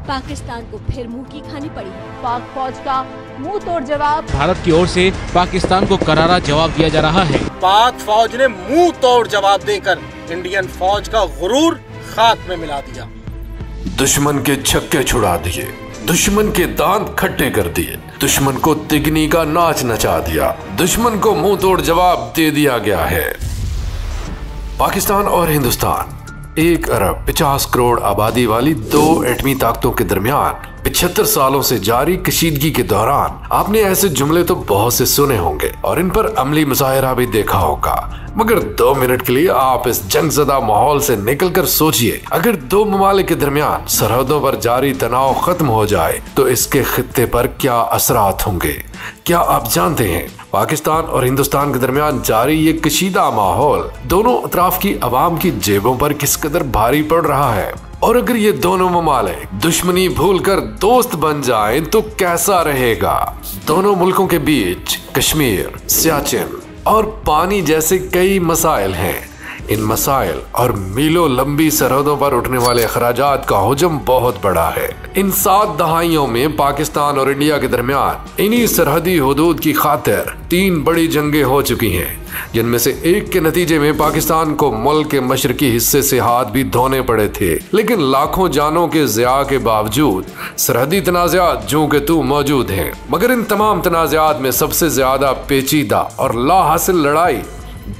पाकिस्तान को फिर मुंह की खानी पड़ी। पाक फौज का मुंह तोड़ जवाब। भारत की ओर से पाकिस्तान को करारा जवाब दिया जा रहा है। पाक फौज ने मुंह तोड़ जवाब देकर इंडियन फौज का गुरूर खाक में मिला दिया। दुश्मन के छक्के छुड़ा दिए, दुश्मन के दांत खट्टे कर दिए, दुश्मन को तिगनी का नाच नचा दिया, दुश्मन को मुंह तोड़ जवाब दे दिया गया है। पाकिस्तान और हिंदुस्तान 1 अरब 50 करोड़ आबादी वाली 2 एटमी ताकतों के दरमियान 75 सालों से जारी कशीदगी के दौरान आपने ऐसे जुमले तो बहुत से सुने होंगे और इन पर अमली मुजाहिरा भी देखा होगा, मगर 2 मिनट के लिए आप इस जंगज़दा माहौल से निकलकर सोचिए, अगर 2 ममालिक के दरमियान सरहदों पर जारी तनाव खत्म हो जाए तो इसके खित्ते पर क्या असरात होंगे। क्या आप जानते हैं पाकिस्तान और हिंदुस्तान के दरमियान जारी ये कशीदा माहौल दोनों अतराफ की आवाम की जेबों पर किस कदर भारी पड़ रहा है, और अगर ये दोनों ममालिक दुश्मनी भूलकर दोस्त बन जाएं तो कैसा रहेगा। दोनों मुल्कों के बीच कश्मीर, सियाचिन और पानी जैसे कई मसाइल हैं। इन मसाइल और मीलों लंबी सरहदों पर उठने वाले अखराजात का हुजम बहुत बड़ा है। इन 7 दहाइयों में पाकिस्तान और इंडिया के दरमियान इन्हीं सरहदी हुदूद की खातिर 3 बड़ी जंगें हो चुकी हैं, जिनमें से एक के नतीजे में पाकिस्तान को मुल्क के मशरकी हिस्से से हाथ भी धोने पड़े थे। लेकिन लाखों जानों के ज़िया के बावजूद सरहदी तनाज़ात जूं के तू मौजूद हैं। मगर इन तमाम तनाज़ात में सबसे ज्यादा पेचीदा और ला हासिल लड़ाई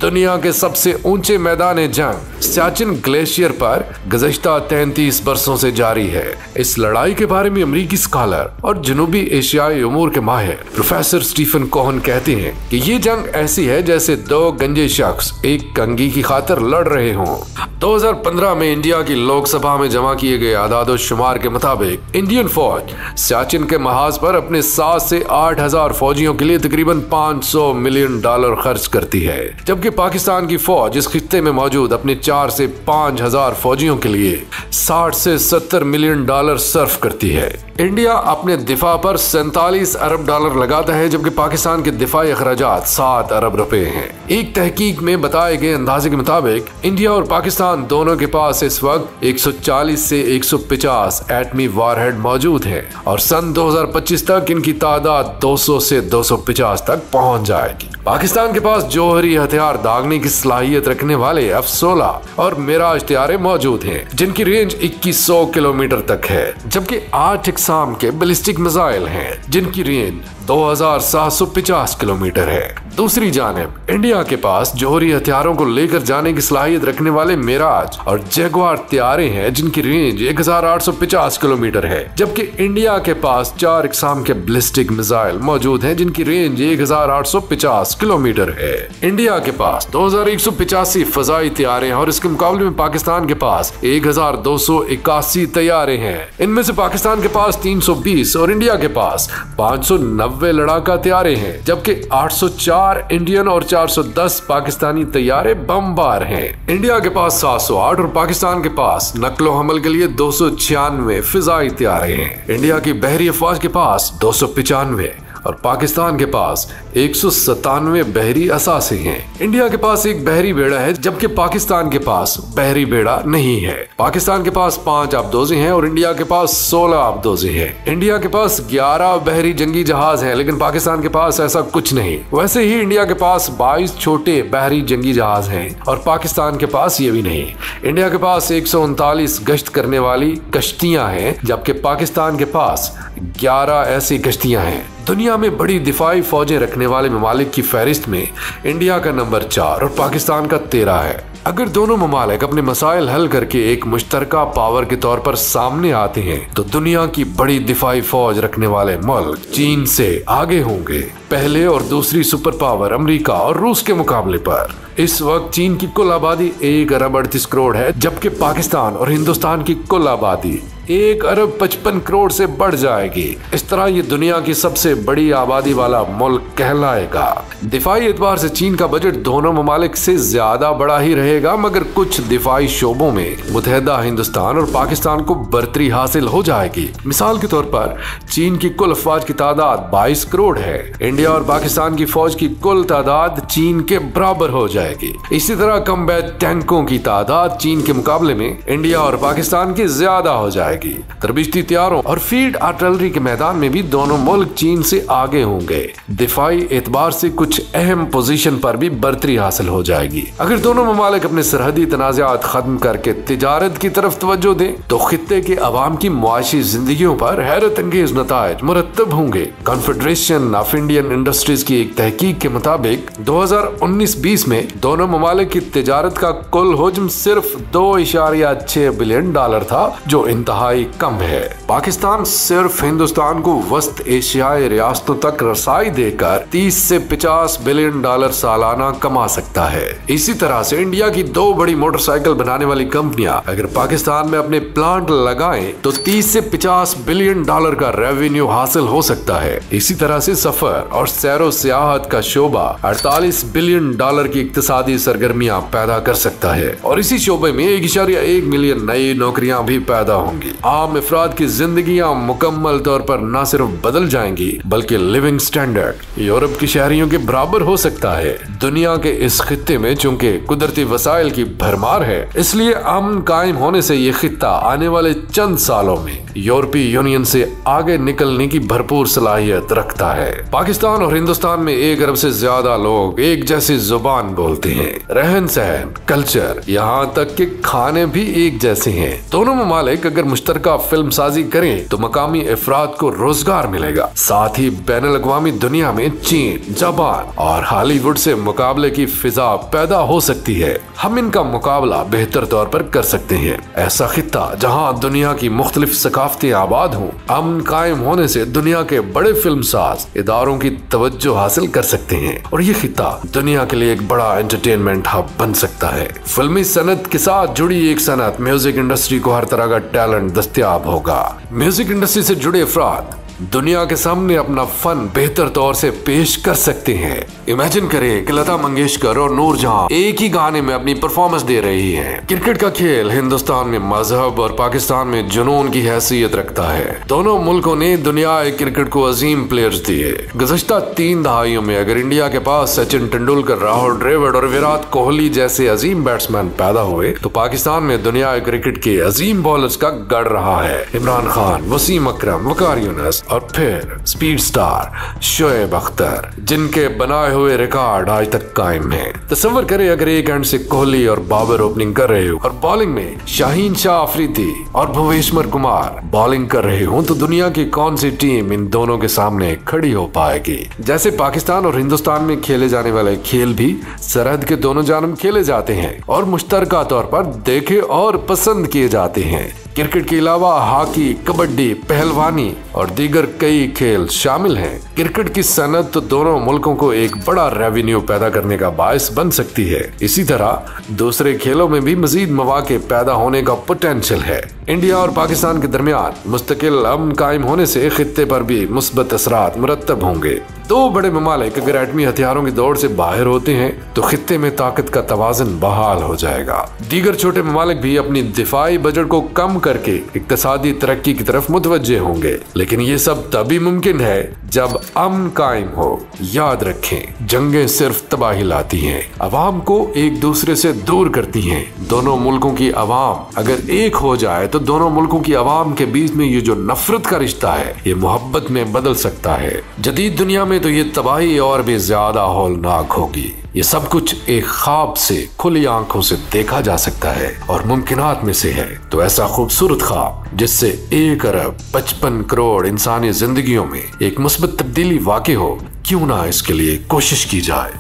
दुनिया के सबसे ऊंचे मैदान जंग सियाचिन ग्लेशियर पर गुज़श्ता 33 बरसों से जारी है। इस लड़ाई के बारे में अमरीकी स्कॉलर और जनूबी एशियाई उमूर के माहिर प्रोफेसर स्टीफन कोहन कहते हैं कि ये जंग ऐसी है जैसे 2 गंजे शख्स एक कंघी की खातिर लड़ रहे हों। 2015 में इंडिया की लोकसभा में जमा किए गए आदादो शुमार के मुताबिक इंडियन फौज सियाचिन के महाज पर अपने 7 से 8 हजार फौजियों के लिए तकरीबन $500 मिलियन खर्च करती है, जबकि पाकिस्तान की फौज इस खित्ते में मौजूद अपने 4 से 5 हजार फौजियों के लिए 60 से 70 मिलियन सर्फ करती है। इंडिया अपने दिफा पर $47 अरब लगाता है, जबकि पाकिस्तान के दिफाई अखराजात 7 अरब रुपए हैं। एक तहकीक में बताए गए अंदाजे के मुताबिक इंडिया और पाकिस्तान दोनों के पास इस वक्त 140 से 150 एटमी वारहेड मौजूद है और सन 2025 तक इनकी तादाद 200 से 250 तक पहुंच जाएगी। पाकिस्तान के पास जौहरी हथियार दागने की सलाहियत रखने वाले F-16 और मिराज तैयारे मौजूद हैं, जिनकी रेंज 2100 किलोमीटर तक है, जबकि 8 इकसाम के बैलिस्टिक मिसाइल हैं जिनकी रेंज 2750 किलोमीटर है। दूसरी जानिब इंडिया के पास जौहरी हथियारों को लेकर जाने की सलाहियत रखने वाले मिराज और जगुआर तैयारे हैं जिनकी रेंज 1850 किलोमीटर है, जबकि इंडिया के पास 4 इकसाम के बैलिस्टिक मिसाइल मौजूद हैं जिनकी रेंज 1850 किलोमीटर है। इंडिया के पास 2185 फजाई तैयारे हैं और इसके मुकाबले में पाकिस्तान के पास 1281 तैयारे हैं। इनमें से पाकिस्तान के पास 320 और इंडिया के पास 590 लड़ाका तैयारे हैं, जबकि 804 इंडियन और 410 पाकिस्तानी तैयारे बमबार हैं। इंडिया के पास 708 और पाकिस्तान के पास नकलो हमल के लिए 296 फिजाई तैयारे हैं। इंडिया की बहरी अफवाज के पास 295 और पाकिस्तान के पास 197 बहरी असासे हैं। इंडिया के पास एक बहरी बेड़ा है, जबकि पाकिस्तान के पास बहरी बेड़ा नहीं है। पाकिस्तान के पास 5 आबदोज़े हैं और इंडिया के पास 16 आबदोज़े हैं। इंडिया के पास 11 बहरी जंगी जहाज हैं, लेकिन पाकिस्तान के पास ऐसा कुछ नहीं। वैसे ही इंडिया के पास 22 छोटे बहरी जंगी जहाज हैं और पाकिस्तान के पास ये भी नहीं। इंडिया के पास 139 गश्त करने वाली कश्तियां हैं, जबकि पाकिस्तान के पास 11 ऐसी कश्तियां हैं। दुनिया में बड़ी दिफाई फौजें रखने वाले ममालिक की फहरिस्त में इंडिया का नंबर 4 और पाकिस्तान का 13 है। अगर दोनों ममालिक अपने मसाइल हल करके एक मुश्तरका पावर के तौर पर सामने आते हैं तो दुनिया की बड़ी दिफाई फौज रखने वाले मुल्क चीन से आगे होंगे, पहले और दूसरी सुपर पावर अमेरिका और रूस के मुकाबले पर। इस वक्त चीन की कुल आबादी 1 अरब 38 करोड़ है, जबकि पाकिस्तान और हिंदुस्तान की कुल आबादी 1 अरब 55 करोड़ से बढ़ जाएगी। इस तरह ये दुनिया की सबसे बड़ी आबादी वाला मुल्क कहलाएगा। दिफाई एतबार से चीन का बजट दोनों ममालिक से ज्यादा बड़ा ही रहेगा, मगर कुछ दिफाई शोबों में मुत्तहिदा हिंदुस्तान और पाकिस्तान को बर्तरी हासिल हो जाएगी। मिसाल के तौर पर चीन की कुल अफवाज की तादाद 22 करोड़ है। इंडिया इंडिया और पाकिस्तान की फौज की कुल तादाद चीन के बराबर हो जाएगी। इसी तरह कम्बैट टैंकों की तादाद चीन के मुकाबले में इंडिया और पाकिस्तान की ज्यादा हो जाएगी। तरबिश्ती हथियारों और फील्ड आर्टिलरी के मैदान में भी दोनों मुल्क चीन से आगे होंगे। दिफाई एतबार से कुछ अहम पोजीशन पर भी बर्तरी हासिल हो जाएगी। अगर दोनों ममालिक अपने सरहदी तनाज़ात खत्म करके तिजारत की तरफ तवज्जो दें तो खित्ते के अवाम की मुआशी जिंदगियों पर हैरत अंगेज नताइज मुरत्तब होंगे। कॉन्फेडरेशन ऑफ इंडियन इंडस्ट्रीज की एक तहकीक के मुताबिक 2019-20 में दोनों ममालिक की तिजारत का कुल हुज्म सिर्फ $2.6 बिलियन था, जो इंतहाई कम है। पाकिस्तान सिर्फ हिंदुस्तान को वस्त एशियाई रियासतों तक रसाई देकर 30 से 50 बिलियन सालाना कमा सकता है। इसी तरह से इंडिया की दो बड़ी मोटरसाइकिल बनाने वाली कंपनियां अगर पाकिस्तान में अपने प्लांट लगाएं तो 30 से 50 बिलियन का रेवेन्यू हासिल हो सकता है। इसी तरह से सफर और सैरो सियाहत का शोबा 48 बिलियन की इक्तिसादी सरगर्मियां पैदा कर सकता है और इसी शोबे में 1.1 मिलियन नई नौकरियां भी पैदा होंगी। आम अफराद की जिंदगियां मुकम्मल तौर पर न सिर्फ बदल जाएंगी बल्कि लिविंग स्टैंडर्ड यूरोप के शहरियों के बराबर हो सकता है। दुनिया के इस खित्ते में चूंकि कुदरती वसाइल की भरमार है, इसलिए अमन कायम होने से ये खित्ता आने वाले चंद सालों में यूरोपीय यूनियन से आगे निकलने की भरपूर सलाहियत रखता है। पाकिस्तान और हिंदुस्तान में 1 अरब से ज्यादा लोग एक जैसी जुबान बोलते हैं। रहन सहन, कल्चर, यहाँ तक कि खाने भी एक जैसे हैं। दोनों ममालिक अगर मुश्तरका फिल्म साजी करें तो मकामी अफराद को रोजगार मिलेगा। साथ ही बैनुल-अक़वामी दुनिया में चीन, जापान और हॉलीवुड से मुकाबले की फिजा पैदा हो सकती है। हम इनका मुकाबला बेहतर तौर पर कर सकते हैं। ऐसा खित्ता जहाँ दुनिया की मुख्तलिफ सकाफतें आबाद हों, अमन कायम होने से दुनिया के बड़े फिल्मसाज इदारों की तवज्जो हासिल कर सकते हैं और ये खित्ता दुनिया के लिए एक बड़ा एंटरटेनमेंट हब बन सकता है। फिल्मी सनत के साथ जुड़ी एक सनत म्यूजिक इंडस्ट्री को हर तरह का टैलेंट दस्तयाब होगा। म्यूजिक इंडस्ट्री से जुड़े अफराद दुनिया के सामने अपना फन बेहतर तौर से पेश कर सकते हैं। इमेजिन करें कि लता मंगेशकर और नूरजहां एक ही गाने में अपनी परफॉर्मेंस दे रही हैं। क्रिकेट का खेल हिंदुस्तान में मजहब और पाकिस्तान में जुनून की हैसियत रखता है। दोनों मुल्कों ने दुनिया क्रिकेट को अजीम प्लेयर्स दिए। गुज़श्ता 3 दहाइयों में अगर इंडिया के पास सचिन तेंदुलकर, राहुल द्रविड़ और विराट कोहली जैसे अजीम बैट्समैन पैदा हुए तो पाकिस्तान में दुनिया क्रिकेट के अजीम बॉलर्स का गढ़ रहा है। इमरान खान, वसीम अकरम, वकार यूनुस और फिर स्पीड स्टार शोएब अख्तर, जिनके बनाए हुए रिकॉर्ड आज तक कायम है। तस्वर करें अगर एक एंड से कोहली और बाबर ओपनिंग कर रहे हो और बॉलिंग में शाहीन शाह अफरीदी और भुवनेश्वर कुमार बॉलिंग कर रहे हो तो दुनिया की कौन सी टीम इन दोनों के सामने खड़ी हो पाएगी। जैसे पाकिस्तान और हिंदुस्तान में खेले जाने वाले खेल भी सरहद के दोनों जानब खेले जाते हैं और मुश्तरका तौर पर देखे और पसंद किए जाते हैं। क्रिकेट के अलावा हॉकी, कबड्डी, पहलवानी और दीगर कई खेल शामिल हैं। क्रिकेट की सनत तो दोनों मुल्कों को एक बड़ा रेवेन्यू पैदा करने का बायस बन सकती है। इसी तरह दूसरे खेलों में भी मजीद मौके पैदा होने का पोटेंशियल है। इंडिया और पाकिस्तान के दरमियान मुस्तकिल अमन कायम होने से खित्ते पर भी मुस्बत असरात मुरत्तब होंगे। दो बड़े ममालिक अगर एटमी हथियारों की दौड़ से बाहर होते हैं तो खित्ते में ताकत का तवाज़ुन बहाल हो जाएगा। दीगर छोटे ममालिक भी अपनी दिफाई बजट को कम करके इक्तिसादी तरक्की की तरफ मुतवज्जे होंगे, लेकिन ये सब तभी मुमकिन है जब अमन कायम हो। याद रखें, जंगें सिर्फ तबाही लाती हैं, अवाम को एक दूसरे से दूर करती हैं। दोनों मुल्कों की अवाम अगर एक हो जाए तो दोनों मुल्कों की अवाम के बीच में ये जो नफरत का रिश्ता है ये मोहब्बत में बदल सकता है। जदीद दुनिया में तो ये तबाही और भी ज्यादा हौलनाक होगी। ये सब कुछ एक ख्वाब से खुली आंखों से देखा जा सकता है और मुमकिनात में से है। तो ऐसा खूबसूरत ख्वाब जिससे 1 अरब 55 करोड़ इंसानी जिंदगियों में एक मुस्बत तब्दीली वाक़ई हो, क्यों ना इसके लिए कोशिश की जाए।